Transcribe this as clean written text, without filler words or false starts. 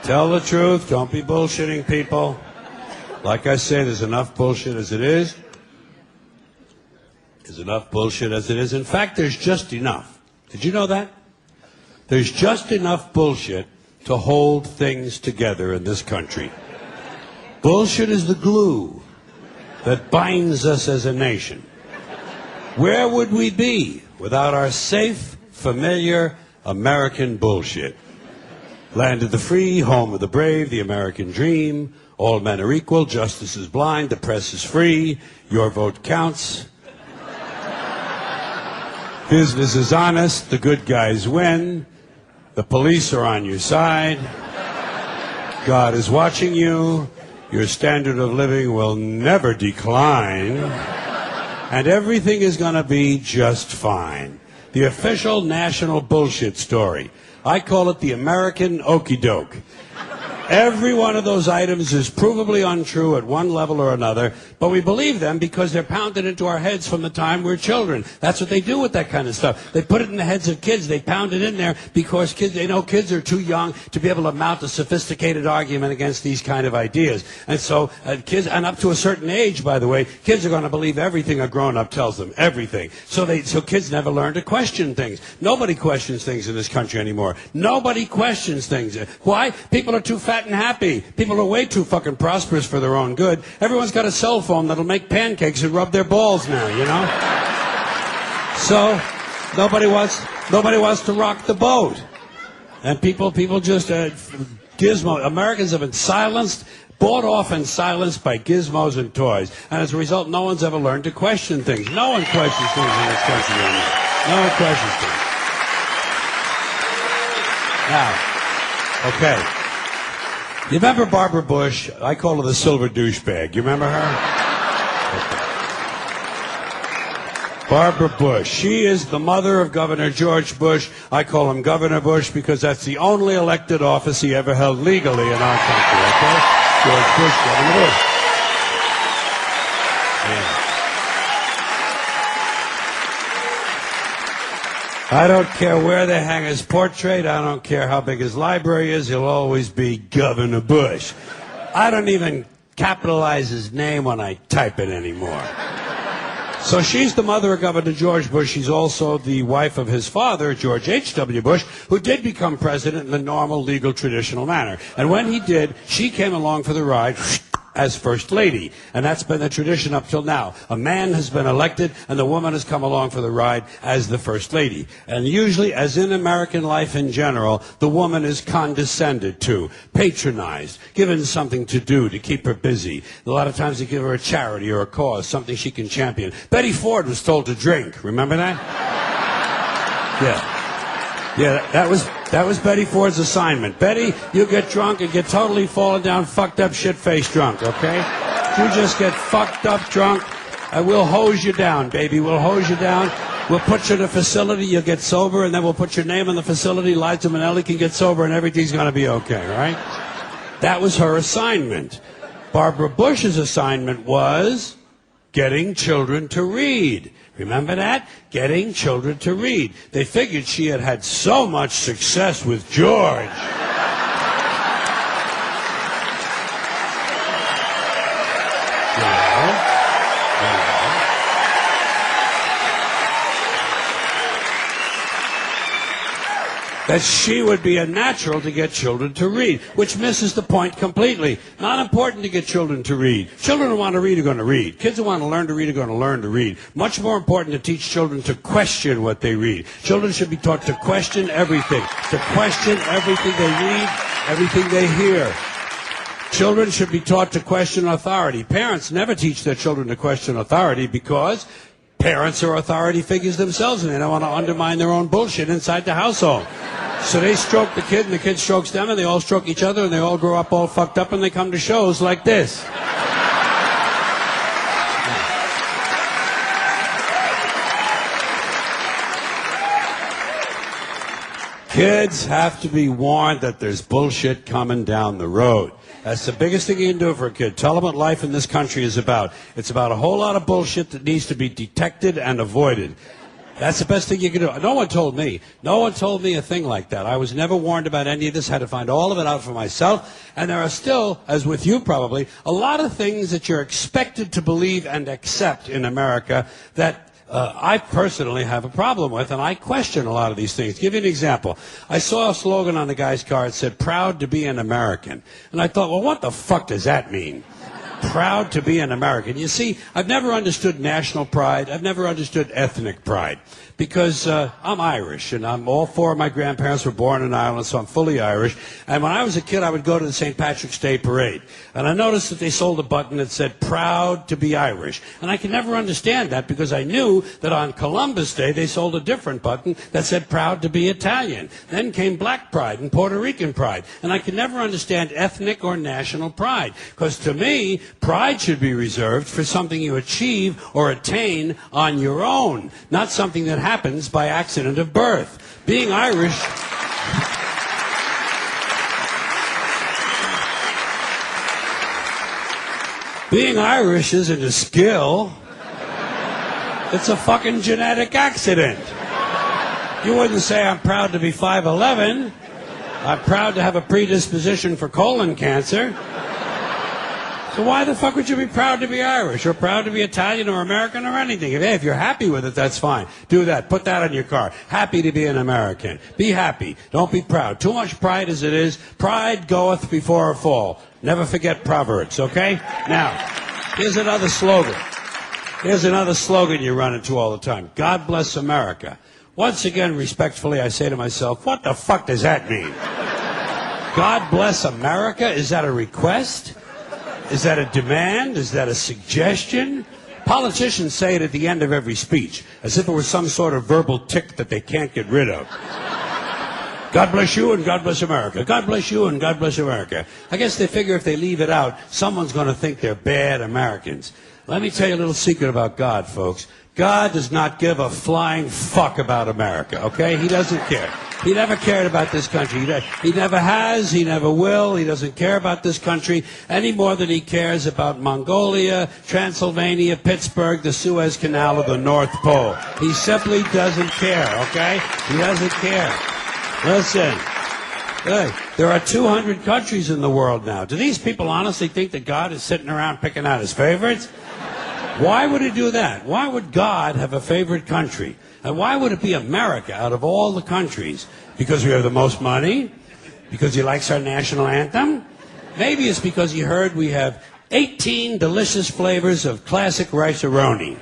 Tell the truth. Don't be bullshitting people. Like I say, there's enough bullshit as it is. There's enough bullshit as it is. In fact, there's just enough. Did you know that? There's just enough bullshit to hold things together in this country. Bullshit is the glue that binds us as a nation. Where would we be without our safe, familiar American bullshit? Land of the free, home of the brave, the American dream. All men are equal, justice is blind, the press is free, your vote counts. Business is honest, the good guys win, the police are on your side, God is watching you, your standard of living will never decline, and everything is going to be just fine. The official national bullshit story. I call it the American okey doke. Every one of those items is provably untrue at one level or another, but we believe them because they're pounded into our heads from the time we're children. That's what they do with that kind of stuff. They put it in the heads of kids. They pound it in there because they know kids are too young to be able to mount a sophisticated argument against these kind of ideas. And so kids, and up to a certain age, by the way, kids are going to believe everything a grown-up tells them, everything. So kids never learn to question things. Nobody questions things in this country anymore. Nobody questions things. Why? People are too fat and happy. People are way too fucking prosperous for their own good. Everyone's got a cell phone that'll make pancakes and rub their balls now, you know? So nobody wants to rock the boat. And people just gizmo. Americans have been bought off and silenced by gizmos and toys. And as a result, no one's ever learned to question things. No one questions things in this country anymore. No one questions things. Now, okay. You remember Barbara Bush? I call her the silver douchebag. You remember her? Okay. Barbara Bush. She is the mother of Governor George Bush. I call him Governor Bush because that's the only elected office he ever held legally in our country, okay? George Bush, Governor Bush. Yeah. I don't care where they hang his portrait. I don't care how big his library is. He'll always be Governor Bush. I don't even capitalize his name when I type it anymore. So she's the mother of Governor George Bush. She's also the wife of his father, George H.W. Bush, who did become president in the normal, legal, traditional manner. And when he did, she came along for the ride as First Lady. And that's been the tradition up till now. A man has been elected, and the woman has come along for the ride as the First Lady. And usually, as in American life in general, the woman is condescended to, patronized, given something to do to keep her busy. A lot of times they give her a charity or a cause, something she can champion. Betty Ford was told to drink. Remember that? Yeah. Yeah, that was Betty Ford's assignment. Betty, you get drunk and get totally fallen down, fucked up, shit-faced drunk, okay? You just get fucked up drunk, and we'll hose you down, baby. We'll hose you down. We'll put you in a facility, you'll get sober, and then we'll put your name in the facility. Liza Minnelli can get sober, and everything's going to be okay, right? That was her assignment. Barbara Bush's assignment was getting children to read. Remember that? Getting children to read. They figured she had had so much success with George. That she would be a natural to get children to read, which misses the point completely. Not important to get children to read. Children who want to read are going to read. Kids who want to learn to read are going to learn to read. Much more important to teach children to question what they read. Children should be taught to question everything, to question everything they read, everything they hear. Children should be taught to question authority. Parents never teach their children to question authority because parents are authority figures themselves, and they don't want to undermine their own bullshit inside the household. So they stroke the kid, and the kid strokes them, and they all stroke each other, and they all grow up all fucked up, and they come to shows like this. Kids have to be warned that there's bullshit coming down the road. That's the biggest thing you can do for a kid. Tell them what life in this country is about. It's about a whole lot of bullshit that needs to be detected and avoided. That's the best thing you can do. No one told me. No one told me a thing like that. I was never warned about any of this. Had to find all of it out for myself. And there are still, as with you probably, a lot of things that you're expected to believe and accept in America that I personally have a problem with, and I question a lot of these things. Give you an example. I saw a slogan on the guy's car. It said, "Proud to be an American." And I thought, well, what the fuck does that mean? Proud to be an American. You see, I've never understood national pride. I've never understood ethnic pride. Because I'm Irish, and all four of my grandparents were born in Ireland, so I'm fully Irish. And when I was a kid, I would go to the St. Patrick's Day Parade. And I noticed that they sold a button that said, "Proud to be Irish." And I could never understand that because I knew that on Columbus Day, they sold a different button that said, "Proud to be Italian." Then came Black Pride and Puerto Rican pride. And I could never understand ethnic or national pride. Because to me, pride should be reserved for something you achieve or attain on your own, not something that happens by accident of birth. Being Irish... Being Irish isn't a skill. It's a fucking genetic accident. You wouldn't say, "I'm proud to be 5'11". I'm proud to have a predisposition for colon cancer. So why the fuck would you be proud to be Irish or proud to be Italian or American or anything? If you're happy with it, that's fine. Do that. Put that on your car. Happy to be an American. Be happy. Don't be proud. Too much pride as it is. Pride goeth before a fall. Never forget Proverbs, okay? Now, here's another slogan. Here's another slogan you run into all the time. God bless America. Once again, respectfully, I say to myself, what the fuck does that mean? God bless America? Is that a request? Is that a demand? Is that a suggestion? Politicians say it at the end of every speech, as if it was some sort of verbal tic that they can't get rid of. God bless you and God bless America. God bless you and God bless America. I guess they figure if they leave it out, someone's going to think they're bad Americans. Let me tell you a little secret about God, folks. God does not give a flying fuck about America, okay? He doesn't care. He never cared about this country. He never has. He never will. He doesn't care about this country any more than he cares about Mongolia, Transylvania, Pittsburgh, the Suez Canal, or the North Pole. He simply doesn't care, okay? He doesn't care. Listen. Hey, there are 200 countries in the world now. Do these people honestly think that God is sitting around picking out his favorites? Why would he do that? Why would God have a favorite country? And why would it be America out of all the countries? Because we have the most money? Because he likes our national anthem? Maybe it's because he heard we have 18 delicious flavors of classic rice-a-roni.